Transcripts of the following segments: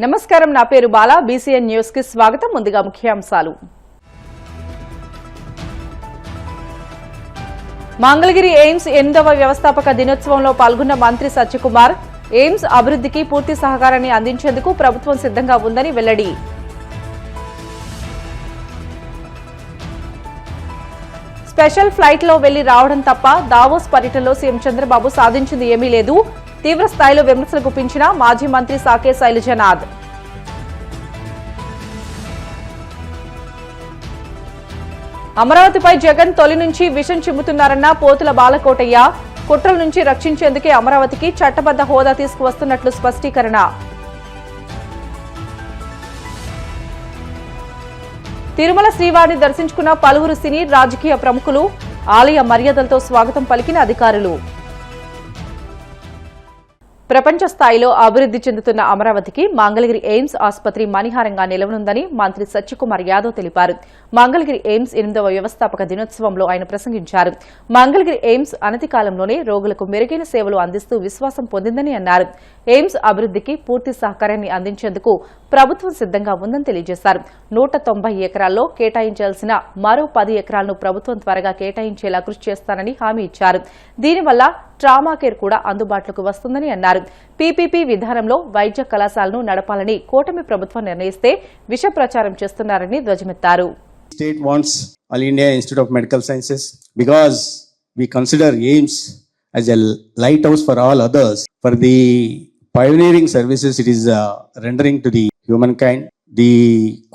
నమస్కారం, నా పేరు బాలా. బీసీఎన్ న్యూస్ కి స్వాగతం. ముందుగా ముఖ్యాంశాలు. మంగళగిరి ఎయిమ్స్ 8వ వ్యవస్థాపక దినోత్సవంలో పాల్గొన్న మంత్రి సత్యకుమార్ ఎయిమ్స్ అభివృద్ధికి పూర్తి సహకారాన్ని అందించేందుకు ప్రభుత్వం సిద్ధంగా ఉందని వెల్లడి. స్పెషల్ ఫ్లైట్ లో వెళ్లి రావడం తప్ప దావోస్ పర్యటనలో సీఎం చంద్రబాబు సాధించింది ఏమీ లేదు. తీవ్ర స్థాయిలో విమర్శలు గుప్పించిన మాజీ మంత్రి సాకే శైలజనాథ్. అమరావతిపై జగన్ తొలి నుంచి విషం చిమ్ముతున్నారన్న పోతుల బాలకోటయ్య. కుట్రల నుంచి రక్షించేందుకే అమరావతికి చట్టబద్ద హోదా తీసుకువస్తున్నట్లు స్పష్టీకరణ. తిరుమల శ్రీవారిని దర్శించుకున్న పలువురు సినీ రాజకీయ ప్రముఖులు. ఆలయ మర్యాదలతో స్వాగతం పలికిన అధికారులు. ప్రపంచ స్థాయిలో అభివృద్ధి చెందుతున్న అమరావతికి మంగళగిరి ఎయిమ్స్ ఆసుపత్రి మణిహారంగా నిలవనుందని మంత్రి సత్యకుమార్ యాదవ్ తెలిపారు. మంగళగిరి ఎయిమ్స్ 8వ వ్యవస్థాపక దినోత్సవంలో ఆయన ప్రసంగించారు. మంగళగిరి ఎయిమ్స్ అనతి కాలంలోనే రోగులకు మెరుగైన సేవలు అందిస్తూ విశ్వాసం పొందిందని అన్నారు. ఎయిమ్స్ అభివృద్ధికి పూర్తి సహకారాన్ని అందించేందుకు ప్రభుత్వం సిద్ధంగా ఉందని తెలియజేశారు. 190 ఎకరాల్లో కేటాయించాల్సిన మరో 10 ఎకరాలను ప్రభుత్వం త్వరగా కేటాయించేలా కృషి చేస్తానని హామీ ఇచ్చారు. దీనివల్ల ట్రామా కేర్ కూడా అందుబాటులోకి వస్తుందని అన్నారు. పీపీపీ విధానంలో వైద్య కళాశాలను నడపాలని కూటమి ప్రభుత్వం నిర్ణయిస్తే విష ప్రచారం చేస్తున్నారని ధ్వజమెత్తారు. State wants All India Institute of Medical Sciences because we consider AIIMS as a lighthouse for all others for the pioneering services it is rendering to the humankind, the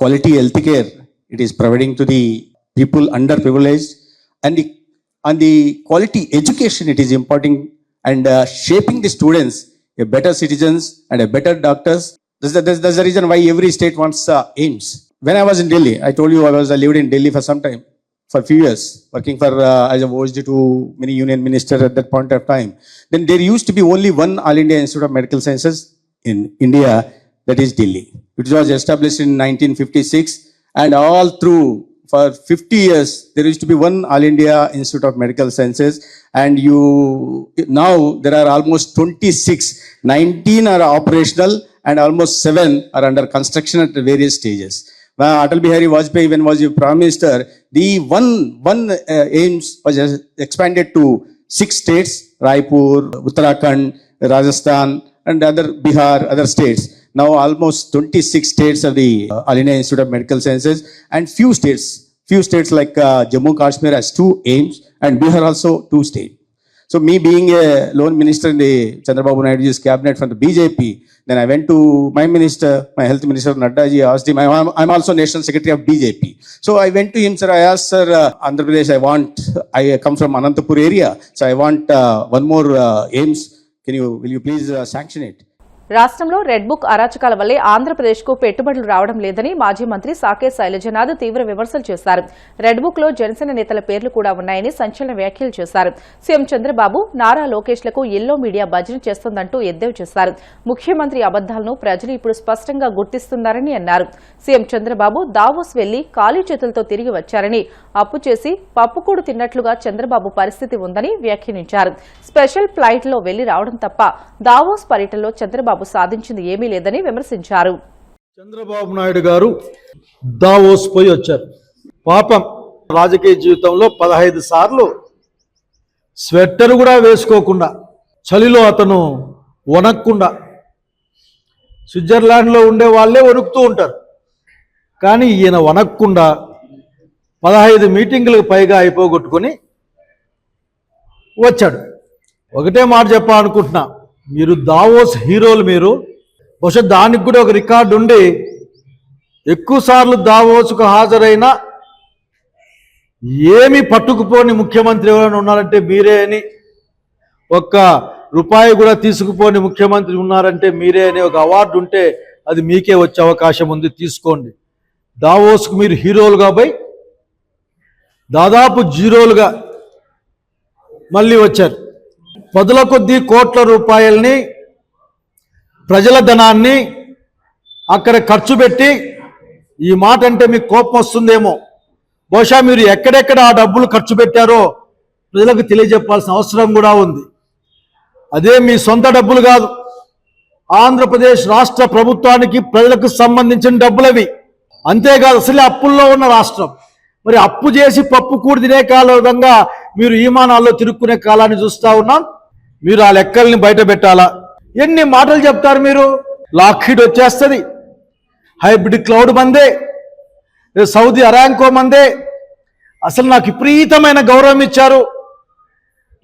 quality healthcare it is providing to the people underprivileged, and the quality education it is imparting and shaping the students a better citizens and a better doctors. That's the reason why every state wants AIIMS. When I was in Delhi, I told you I lived in Delhi for some time, for a few years, working for as a OSD to many union minister at that point of time. Then there used to be only one All India Institute of Medical Sciences in India, that is Delhi. It was established in 1956, and all through for 50 years there used to be one All India Institute of Medical Sciences, and now there are almost 26. 19 are operational and almost 7 are under construction at various stages. Atal Bihari Vajpayee, when was Prime Minister, the one AIIMS was expanded to 6 states: Raipur, Uttarakhand, Rajasthan, and other Bihar, other states. Now almost 26 states of the All India Institute of Medical Sciences, and few states like Jammu Kashmir has 2 AIIMS, and Bihar also 2 states. So me being a lone minister in the Chandrababu Naidu's cabinet from the BJP, then I went to my minister, my health minister Naddaji, asked him, I'm also national secretary of BJP. So I went to him, sir, I asked, sir, Andhra Pradesh, I come from Anantapur area, so I want one more AIIMS. Will you please sanction it? రాష్ట్రంలో red book అరాచకాల వల్లే ఆంధ్రప్రదేశ్కు పెట్టుబడులు రావడం లేదని మాజీ మంత్రి సాకే శైలజనాథ్ తీవ్ర విమర్శలు చేశారు. రెడ్ బుక్ లో జనసేన నేతల పేర్లు కూడా ఉన్నాయని సంచలన వ్యాఖ్యలు చేశారు. సీఎం చంద్రబాబు, నారా లోకేష్లకు ఎల్లో మీడియా భజన చేస్తోందంటూ ఎద్దేవా చేశారు. ముఖ్యమంత్రి అబద్దాలను ప్రజలు ఇప్పుడు స్పష్టంగా గుర్తిస్తున్నారని అన్నారు. సీఎం చంద్రబాబు దావోస్ వెళ్లి ఖాళీ చేతులతో తిరిగి వచ్చారని, అప్పు చేసి పప్పుకూడు తిన్నట్లుగా చంద్రబాబు పరిస్థితి ఉందని వ్యాఖ్యానించారు. స్పెషల్ ఫ్లైట్ లో వెళ్లి రావడం తప్ప దావోస్ పర్యటనలో చంద్రబాబు సాధించింది ఏమీ లేదని విమర్శించారు. చంద్రబాబు నాయుడు గారు దావోస్ పోయి వచ్చారు. పాపం రాజకీయ జీవితంలో 15 సార్లు స్వెట్టర్ కూడా వేసుకోకుండా, చలిలో అతను వణక్కుండా, స్విట్జర్లాండ్లో ఉండే వాళ్ళే వణుకుతూ ఉంటారు, కానీ ఈయన వణక్కుండా 15 మీటింగులకు పైగా అయిపోగొట్టుకొని వచ్చాడు. ఒకటే మాట చెప్పాలనుకుంటున్నా, మీరు దావోస్ హీరోలు. మీరు బహుశా దానికి కూడా ఒక రికార్డు ఉండి, ఎక్కువసార్లు దావోస్కు హాజరైన ఏమి పట్టుకుపోని ముఖ్యమంత్రి ఎవరైనా ఉన్నారంటే మీరే అని, ఒక్క రూపాయి కూడా తీసుకుపోని ముఖ్యమంత్రి ఉన్నారంటే మీరే అని ఒక అవార్డు ఉంటే అది మీకే వచ్చే అవకాశం ఉంది, తీసుకోండి. దావోస్కు మీరు హీరోలుగా పోయి దాదాపు జీరోలుగా మళ్ళీ వచ్చారు. 10ల కొద్దీ కోట్ల రూపాయల్ని, ప్రజల ధనాన్ని అక్కడ ఖర్చు పెట్టి, ఈ మాట అంటే మీకు కోపం వస్తుందేమో, బహుశా మీరు ఎక్కడెక్కడ ఆ డబ్బులు ఖర్చు పెట్టారో ప్రజలకు తెలియజెప్పాల్సిన అవసరం కూడా ఉంది. అదే మీ సొంత డబ్బులు కాదు, ఆంధ్రప్రదేశ్ రాష్ట్ర ప్రభుత్వానికి ప్రజలకు సంబంధించిన డబ్బులవి. అంతేకాదు అసలే అప్పుల్లో ఉన్న రాష్ట్రం. మరి అప్పు చేసి పప్పు కూడి తినే విధంగా మీరు ఈమానాల్లో తిరుక్కునే కాలాన్ని చూస్తా ఉన్నాం. మీరు ఆ లెక్కల్ని బయట పెట్టాలా? ఎన్ని మాటలు చెప్తారు మీరు? లాక్హీడ్ వచ్చేస్తుంది, హైబ్రిడ్ క్లౌడ్ మందే, సౌదీ అరాంకో మందే. అసలు నాకు విపరీతమైన గౌరవం ఇచ్చారు,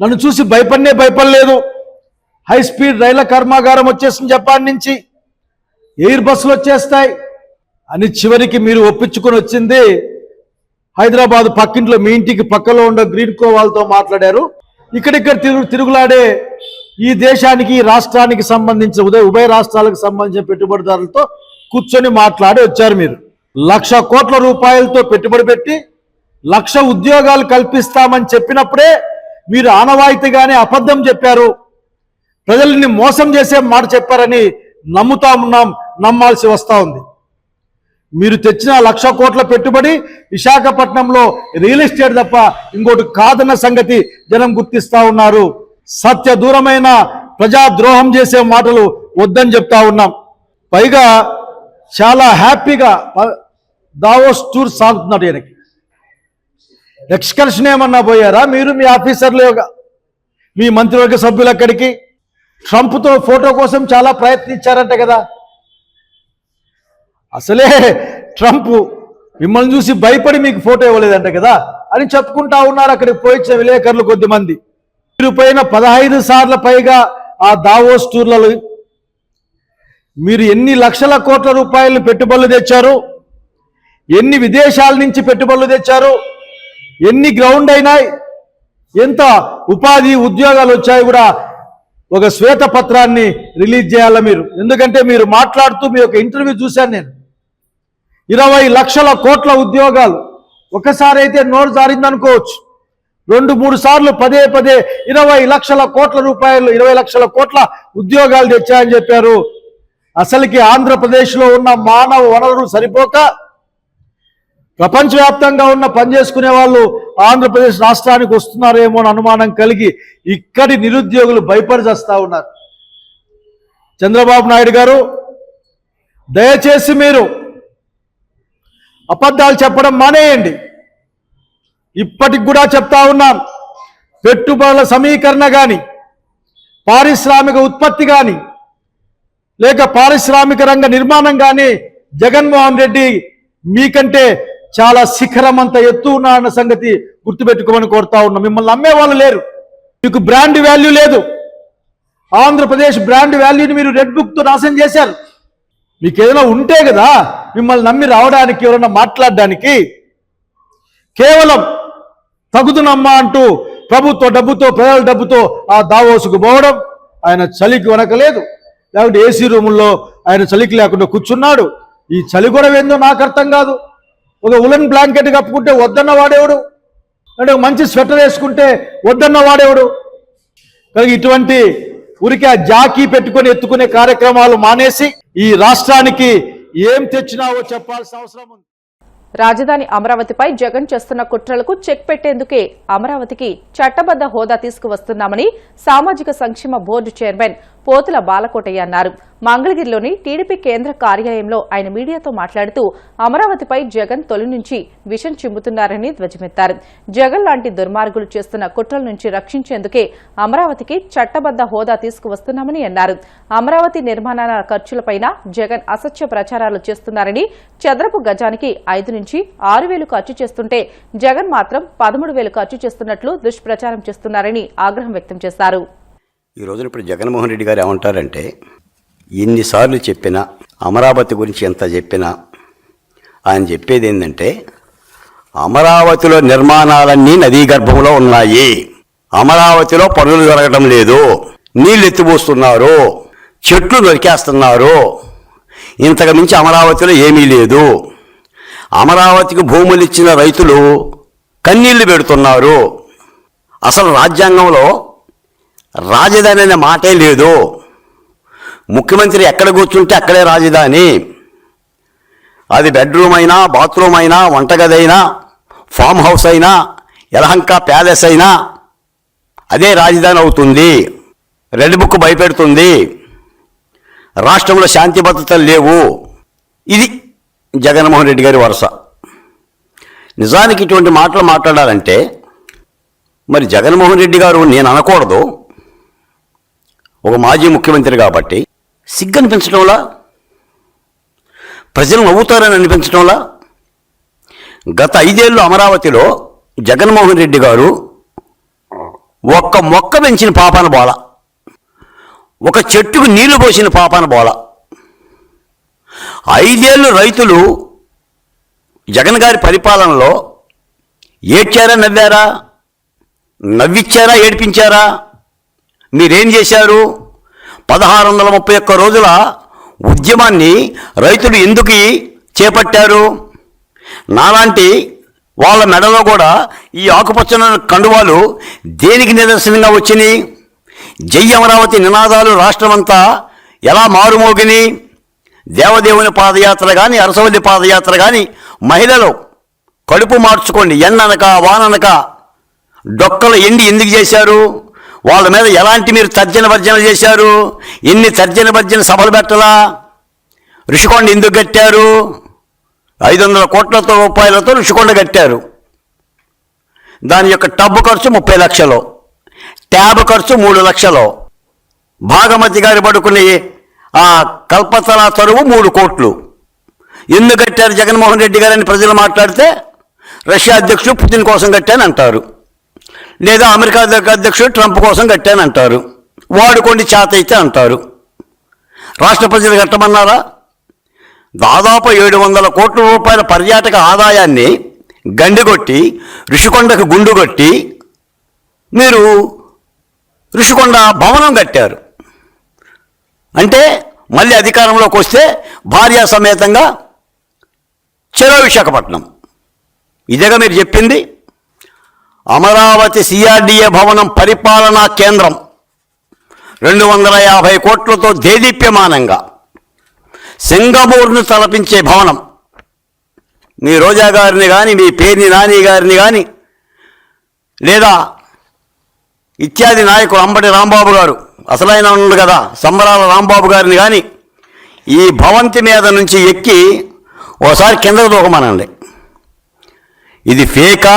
నన్ను చూసి భయపడలేదు. హై స్పీడ్ రైళ్ల కర్మాగారం వచ్చేసింది జపాన్ నుంచి, ఎయిర్ బస్సులు వచ్చేస్తాయి అని చివరికి మీరు ఒప్పించుకొని వచ్చింది హైదరాబాద్ పక్కింట్లో మీ ఇంటికి పక్కలో ఉన్న గ్రీన్ కో వాళ్ళతో మాట్లాడారు. ఇక్కడిక్కడ తిరుగులాడే ఈ దేశానికి ఈ రాష్ట్రానికి సంబంధించిన ఉభయ రాష్ట్రాలకు సంబంధించిన పెట్టుబడిదారులతో కూర్చొని మాట్లాడి వచ్చారు. మీరు 1,00,000 కోట్ల రూపాయలతో పెట్టుబడి పెట్టి 1,00,000 ఉద్యోగాలు కల్పిస్తామని చెప్పినప్పుడే మీరు ఆనవాయితీగానే అబద్ధం చెప్పారు, ప్రజల్ని మోసం చేసే మాట చెప్పారని నమ్మాల్సి వస్తూ ఉంది. మీరు తెచ్చిన 1,00,000 కోట్ల పెట్టుబడి విశాఖపట్నంలో రియల్ ఎస్టేట్ తప్ప ఇంకోటి కాదన్న సంగతి జనం గుర్తిస్తా ఉన్నారు. సత్య దూరమైన ప్రజాద్రోహం చేసే మాటలు వద్దని చెప్తా ఉన్నాం. పైగా చాలా హ్యాపీగా దావోస్ టూర్ సాగుతున్నాడు. ఈయనకి ఎక్స్కర్షన్ ఏమన్నా పోయారా మీరు, మీ ఆఫీసర్లు, మీ మంత్రివర్గ సభ్యులు అక్కడికి? ట్రంప్తో ఫోటో కోసం చాలా ప్రయత్నించారంట కదా. అసలే ట్రంప్ మిమ్మల్ని చూసి భయపడి మీకు ఫోటో ఇవ్వలేదంట కదా అని చెప్పుకుంటా ఉన్నారు అక్కడికి పోయించిన విలేకరులు కొద్దిమంది. మీరు పోయిన 15 సార్లు పైగా ఆ దావోస్ టూర్లలో మీరు ఎన్ని లక్షల కోట్ల రూపాయలు పెట్టుబడులు తెచ్చారు, ఎన్ని విదేశాల నుంచి పెట్టుబడులు తెచ్చారు, ఎన్ని గ్రౌండ్ అయినాయి, ఎంత ఉపాధి ఉద్యోగాలు వచ్చాయి కూడా ఒక శ్వేతపత్రాన్ని రిలీజ్ చేయాలా మీరు. ఎందుకంటే మీరు మాట్లాడుతూ మీ యొక్క ఇంటర్వ్యూ చూశాను నేను. 20 లక్షల కోట్ల ఉద్యోగాలు ఒకసారి అయితే నోరు జారిందనుకోవచ్చు, 2-3 సార్లు పదే 20 లక్షల కోట్ల రూపాయలు 20 లక్షల కోట్ల ఉద్యోగాలు తెచ్చాయని చెప్పారు. అసలుకి ఆంధ్రప్రదేశ్లో ఉన్న మానవ వనరులు సరిపోక ప్రపంచవ్యాప్తంగా ఉన్న పనిచేసుకునే వాళ్ళు ఆంధ్రప్రదేశ్ రాష్ట్రానికి వస్తున్నారేమో అని అనుమానం కలిగి ఇక్కడి నిరుద్యోగులు భయపడి చేస్తా ఉన్నారు. చంద్రబాబు నాయుడు గారు, దయచేసి మీరు అబద్ధాలు చెప్పడం మానేయండి. ఇప్పటికి కూడా చెప్తా ఉన్నాం, పెట్టుబడుల సమీకరణ కానీ, పారిశ్రామిక ఉత్పత్తి కానీ, లేక పారిశ్రామిక రంగ నిర్మాణం కానీ జగన్మోహన్ రెడ్డి మీకంటే చాలా శిఖరం అంత ఎత్తు ఉన్నాడన్న సంగతి గుర్తుపెట్టుకోమని కోరుతా ఉన్నాం. మిమ్మల్ని నమ్మే వాళ్ళు లేరు, మీకు బ్రాండ్ వాల్యూ లేదు. ఆంధ్రప్రదేశ్ బ్రాండ్ వాల్యూని మీరు రెడ్ బుక్తో నాశనం చేశారు. మీకు ఏదైనా ఉంటే కదా మిమ్మల్ని నమ్మి రావడానికి, ఎవరైనా మాట్లాడడానికి. కేవలం తగుదునమ్మా అంటూ ప్రభుత్వ డబ్బుతో, ప్రజల డబ్బుతో ఆ దావోసుకు పోవడం, ఆయన చలికి వనకలేదు, లేకుంటే ఏసీ రూముల్లో ఆయన చలికి లేకుండా కూర్చున్నాడు. ఈ చలి కూడా ఏందో నాకు అర్థం కాదు. ఒక ఉలన్ బ్లాంకెట్ కప్పుకుంటే వద్దన్న వాడేవాడు, అంటే మంచి స్వెటర్ వేసుకుంటే వద్దన్న వాడేవాడు. కనుక ఇటువంటి ఊరికే ఆ జాకీ పెట్టుకొని ఎత్తుకునే కార్యక్రమాలు మానేసి ఈ రాష్ట్రానికి ఏం తెచ్చినావో చెప్పాల్సిన అవసరం ఉంది. రాజధాని అమరావతిపై జగన్ చేస్తున్న కుట్రలకు చెక్ పెట్టేందుకే అమరావతికి చట్టబద్ద హోదా తీసుకువస్తున్నామని సామాజిక సంక్షేమ బోర్డు చైర్మన్ పోతుల బాలకోటయ్య అన్నారు. మంగళగిరిలోని టీడీపీ కేంద్ర కార్యాలయంలో ఆయన మీడియాతో మాట్లాడుతూ అమరావతిపై జగన్ తొలి నుంచి విషం చిమ్ముతున్నారని ధ్వజమెత్తారు. జగన్ లాంటి దుర్మార్గులు చేస్తున్న కుట్రల నుంచి రక్షించేందుకే అమరావతికి చట్టబద్ద హోదా తీసుకువస్తున్నామని అన్నారు. అమరావతి నిర్మాణాల ఖర్చులపైన జగన్ అసత్య ప్రచారాలు చేస్తున్నారని, చదరపు గజానికి 5 నుంచి 6,000 ఖర్చు చేస్తుంటే జగన్ మాత్రం 13,000 ఖర్చు చేస్తున్నట్లు దుష్ప్రచారం చేస్తున్నారని ఆగ్రహం వ్యక్తం చేశారు. ఈ రోజున ఇప్పుడు జగన్మోహన్ రెడ్డి గారు ఏమంటారంటే, ఎన్నిసార్లు చెప్పినా, అమరావతి గురించి ఎంత చెప్పినా ఆయన చెప్పేది ఏంటంటే, అమరావతిలో నిర్మాణాలన్నీ నదీ గర్భంలో ఉన్నాయి, అమరావతిలో పనులు జరగడం లేదు, నీళ్ళు ఎత్తిపోస్తున్నారు, చెట్లు నరికేస్తున్నారు, ఇంతకు మించి అమరావతిలో ఏమీ లేదు, అమరావతికి భూములు ఇచ్చిన రైతులు కన్నీళ్లు పెడుతున్నారు, అసలు రాజ్యాంగంలో రాజధాని అనే మాటే లేదు, ముఖ్యమంత్రి ఎక్కడ కూర్చుంటే అక్కడే రాజధాని, అది బెడ్రూమ్ అయినా, బాత్రూమ్ అయినా, వంటగది అయినా, ఫామ్ హౌస్ అయినా, యలహంక ప్యాలెస్ అయినా అదే రాజధాని అవుతుంది. రెడ్ బుక్ భయపెడుతుంది. రాష్ట్రంలో శాంతి భద్రతలు లేవు. ఇది జగన్మోహన్ రెడ్డి గారి వరుస. నిజానికి ఇటువంటి మాటలు మాట్లాడాలంటే మరి జగన్మోహన్ రెడ్డి గారు నేను అనకూడదు, ఒక మాజీ ముఖ్యమంత్రి కాబట్టి, సిగ్గు అనిపించడంలా, ప్రజలు నవ్వుతారని అనిపించడంలా. గత 5 ఏళ్ళు అమరావతిలో జగన్మోహన్ రెడ్డి గారు ఒక్క మొక్క పెంచిన పాపాన బోల, ఒక చెట్టుకు నీళ్లు పోసిన పాపాన బోల. 5 ఏళ్ళు రైతులు జగన్ గారి పరిపాలనలో ఏడ్చారా, నవ్వారా? నవ్విచ్చారా, ఏడిపించారా? మీరేం చేశారు? 1631 రోజుల ఉద్యమాన్ని రైతులు ఎందుకు చేపట్టారు? నాలాంటి వాళ్ళ మెడలో కూడా ఈ ఆకుపచ్చని కండువాలు దేనికి నిదర్శనంగా వచ్చినాయి? జై అమరావతి నినాదాలు రాష్ట్రమంతా ఎలా మారుమోగిని? దేవదేవుని పాదయాత్ర కానీ, అరసవల్లి పాదయాత్ర కానీ, మహిళలు కడుపు మార్చుకోండి, ఎండనక వాననక డొక్కలు ఎండి ఎందుకు చేశారు? వాళ్ళ మీద ఎలాంటి మీరు తర్జన భర్జన చేశారు? ఎన్ని తర్జన భర్జన సభలు పెట్టలా? ఋషికొండ ఎందుకు కట్టారు? 500 కోట్ల రూపాయలతో ఋషికొండ కట్టారు. దాని యొక్క టబ్బు ఖర్చు 30 లక్షలు, ట్యాబ్ ఖర్చు 3 లక్షలు, భాగమతి గారి పడుకునే ఆ కల్పతల తరువు 3 కోట్లు. ఎందుకు కట్టారు జగన్మోహన్ రెడ్డి గారని ప్రజలు మాట్లాడితే రష్యా అధ్యక్షుడు పుతిన్ కోసం కట్టానంటారు, లేదా అమెరికా అధ్యక్షుడు ట్రంప్ కోసం కట్టానంటారు, వాడుకోండి చేత అయితే అంటారు. రాష్ట్ర ప్రజలు కట్టమన్నారా? దాదాపు 700 కోట్ల రూపాయల పర్యాటక ఆదాయాన్ని గండిగొట్టి, ఋషికొండకు గుండు కొట్టి మీరు ఋషికొండ భవనం కట్టారు. అంటే మళ్ళీ అధికారంలోకి వస్తే భార్యా సమేతంగా చెరో విశాఖపట్నం. ఇదేగా మీరు చెప్పింది. అమరావతి సిఆర్డీఏ భవనం పరిపాలనా కేంద్రం 250 కోట్లతో దేదీప్యమానంగా సింగపూర్ను తలపించే భవనం. మీ రోజా గారిని కానీ, మీ పేర్ని నాని గారిని కానీ, లేదా ఇత్యాది నాయకులు అంబటి రాంబాబు గారు, అసలైన ఉన్నాడు కదా సంబరాల రాంబాబు గారిని కానీ ఈ భవంతి మీద నుంచి ఎక్కి ఓసారి కిందకు దూకమనండి. ఇది ఫేకా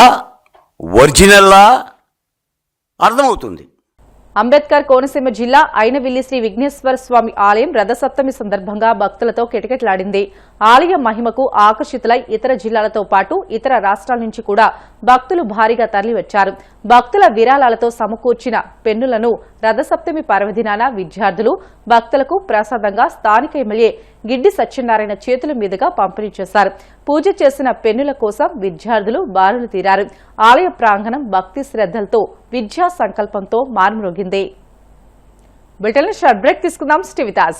ఒరిజినల్లా అర్థమవుతుంది. అంబేద్కర్ కోనసీమ జిల్లా అయినవిల్లి శ్రీ విఘ్నేశ్వర స్వామి ఆలయం రథసప్తమి సందర్భంగా భక్తులతో కిటకిటలాడింది. ఆలయ మహిమకు ఆకర్షితులై ఇతర జిల్లాలతో పాటు ఇతర రాష్ట్రాల నుంచి కూడా భక్తులు భారీగా తరలివచ్చారు. భక్తుల విరాళాలతో సమకూర్చిన పెన్నులను రథసప్తమి పర్వదినాన విద్యార్థులు భక్తులకు ప్రసాదంగా స్థానిక ఎమ్మెల్యే గిడ్డి సత్యనారాయణ చేతుల మీదుగా పంపిణీ చేశారు. పూజ చేసిన పెన్నుల కోసం విద్యార్థులు బారులు తీరారు. ఆలయ ప్రాంగణం భక్తి శ్రద్ధలతో విద్యా సంకల్పంతో మార్మోగింది. బ్రిటన్ షార్ట్ బ్రేక్ తీసుకుందాం. Stay with us.